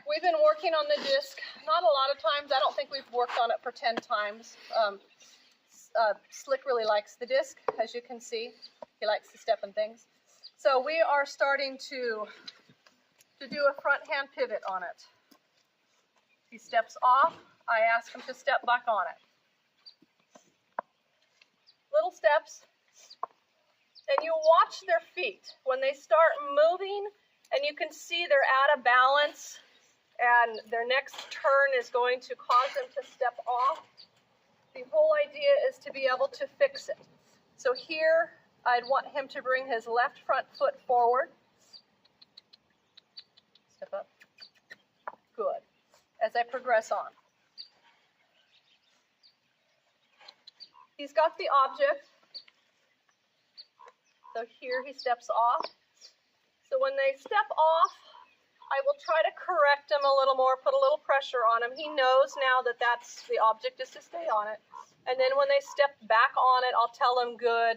We've been working on the disc, not a lot of times. I don't think we've worked on it for 10 times. Slick really likes the disc, as you can see. He likes to step in things. So we are starting to do a front hand pivot on it. He steps off, I ask him to step back on it. Little steps, and you watch their feet when they start moving, and you can see they're out of balance, and their next turn is going to cause them to step off. The whole idea is to be able to fix it. So here, I'd want him to bring his left front foot forward. Step up. Good. As I progress on. He's got the object. So here he steps off. So when they step off, I will try to correct him a little more, put a little pressure on him. He knows now that that's the object is to stay on it. And then when they step back on it, I'll tell him good.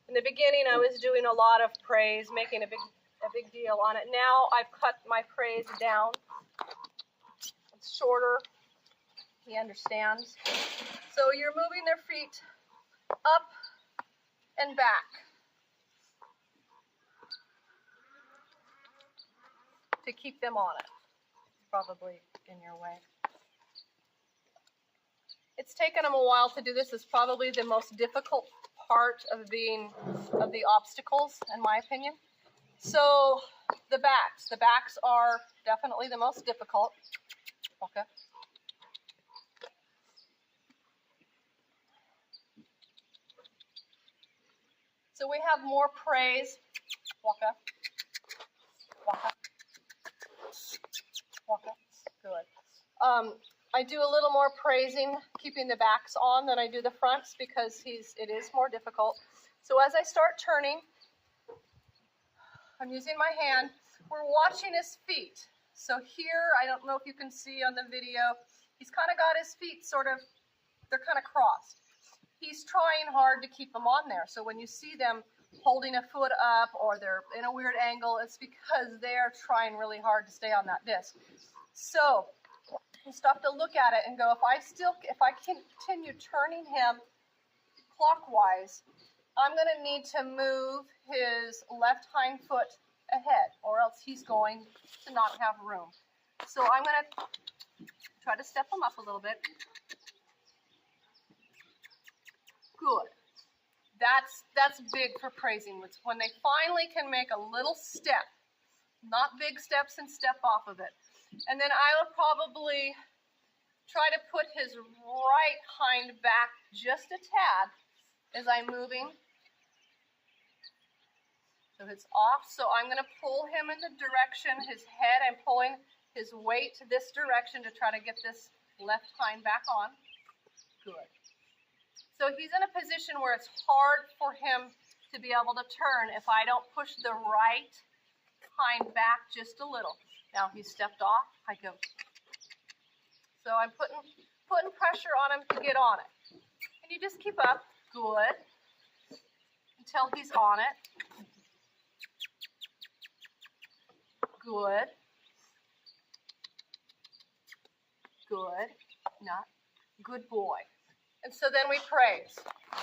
In the beginning, I was doing a lot of praise, making a big deal on it. Now I've cut my praise down. It's shorter. He understands. So you're moving their feet up and back to keep them on it. It's probably in your way. It's taken them a while to do this. It's probably the most difficult part of the obstacles, in my opinion. So the backs are definitely the most difficult. Okay. So we have more praise. Waka. Waka. Waka. Good. I do a little more praising, keeping the backs on than I do the fronts because it is more difficult. So as I start turning, I'm using my hand. We're watching his feet. So here, I don't know if you can see on the video, he's kind of got his feet they're kind of crossed. He's trying hard to keep them on there. So when you see them holding a foot up or they're in a weird angle, it's because they're trying really hard to stay on that disc. So you stop to look at it and go, if I continue turning him clockwise, I'm going to need to move his left hind foot ahead, or else he's going to not have room. So I'm going to try to step him up a little bit. Good. That's big for praising. It's when they finally can make a little step, not big steps and step off of it. And then I will probably try to put his right hind back just a tad as I'm moving. So it's off. So I'm going to pull him in the direction, his head, I'm pulling his weight this direction to try to get this left hind back on. Good. So he's in a position where it's hard for him to be able to turn if I don't push the right hind back just a little. Now he's stepped off, I go. So I'm putting pressure on him to get on it. And you just keep up, good, until he's on it. Good. Good. Not good boy. And so then we praise.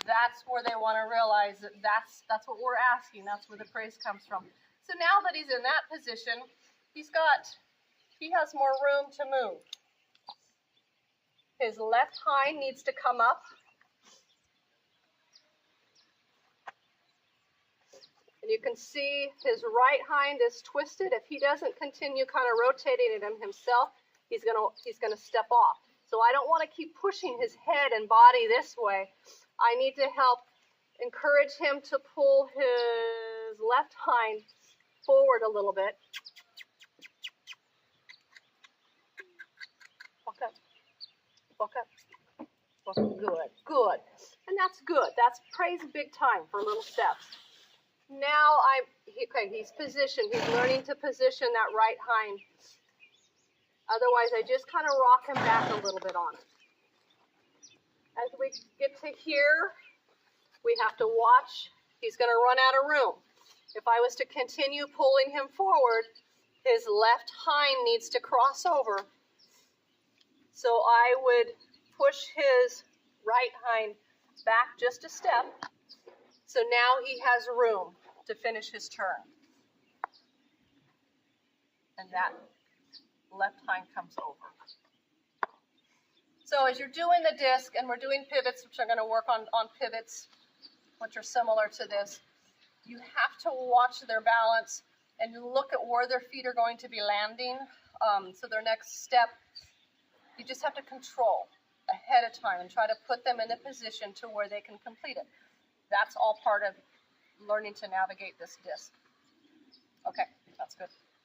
That's where they want to realize that that's what we're asking. That's where the praise comes from. So now that he's in that position, he has more room to move. His left hind needs to come up. And you can see his right hind is twisted. If he doesn't continue kind of rotating him himself, he's gonna step off. So I don't want to keep pushing his head and body this way. I need to help encourage him to pull his left hind forward a little bit. Walk up. Walk up. Walk up. Good. Good. And that's good. That's praise big time for little steps. Now he's positioned. He's learning to position that right hind. Otherwise, I just kind of rock him back a little bit on it. As we get to here, we have to watch. He's going to run out of room. If I was to continue pulling him forward, His left hind needs to cross over. So I would push his right hind back just a step. So now he has room to finish his turn. And that left hind comes over. So as you're doing the disc, and we're doing pivots, which I'm going to work on pivots, which are similar to this, you have to watch their balance and look at where their feet are going to be landing. So their next step, you just have to control ahead of time and try to put them in a position to where they can complete it. That's all part of learning to navigate this disc. Okay, that's good.